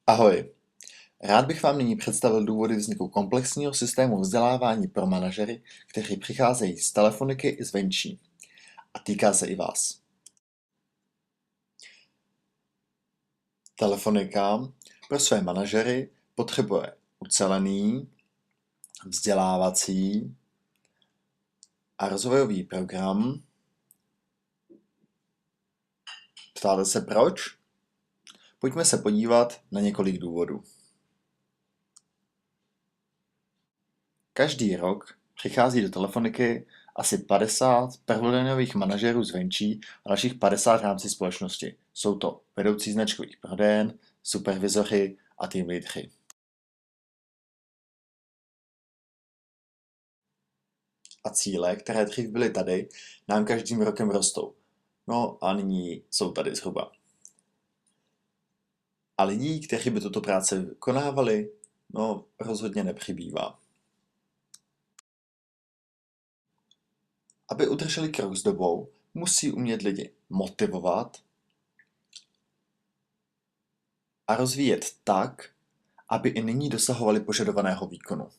Ahoj, rád bych vám nyní představil důvody vzniku komplexního systému vzdělávání pro manažery, kteří přicházejí z telefoniky i zvenčí. A týká se i vás. Telefonika pro své manažery potřebuje ucelený, vzdělávací a rozvojový program. Ptáte se proč? Pojďme se podívat na několik důvodů. Každý rok přichází do telefoniky asi 50 prvolinových manažerů zvenčí a dalších 50 v rámci společnosti. Jsou to vedoucí značkových prodejen, supervizoři a team leadeři. A cíle, které dřív byly tady, nám každým rokem rostou. No a nyní jsou tady zhruba. A lidí, kteří by tuto práci vykonávali, rozhodně nepřibývá. Aby udrželi krok s dobou, musí umět lidi motivovat a rozvíjet tak, aby i nyní dosahovali požadovaného výkonu.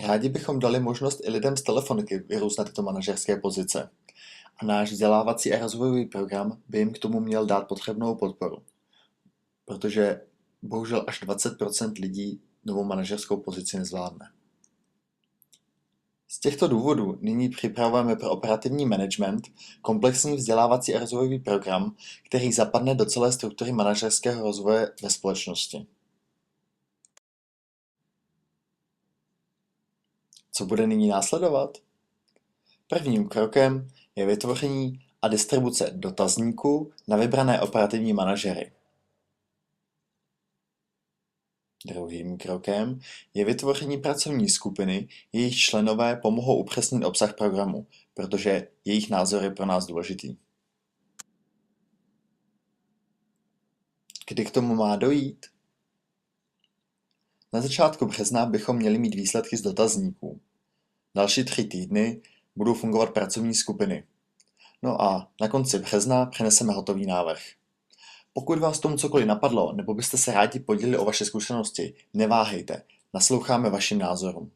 Rádi bychom dali možnost i lidem z telefoniky vyrůst na tyto manažerské pozice. A náš vzdělávací a rozvojový program by jim k tomu měl dát potřebnou podporu. Protože bohužel až 20% lidí novou manažerskou pozici nezvládne. Z těchto důvodů nyní připravujeme pro operativní management komplexní vzdělávací a rozvojový program, který zapadne do celé struktury manažerského rozvoje ve společnosti. Co bude nyní následovat? Prvním krokem je vytvoření a distribuce dotazníků na vybrané operativní manažery. Druhým krokem je vytvoření pracovní skupiny, jejich členové pomohou upřesnit obsah programu, protože jejich názor je pro nás důležitý. Kdy k tomu má dojít? Na začátku března bychom měli mít výsledky z dotazníků. Další 3 týdny budou fungovat pracovní skupiny. No a na konci března přineseme hotový návrh. Pokud vás tomu cokoliv napadlo, nebo byste se rádi podělili o vaše zkušenosti, neváhejte, nasloucháme vašim názorům.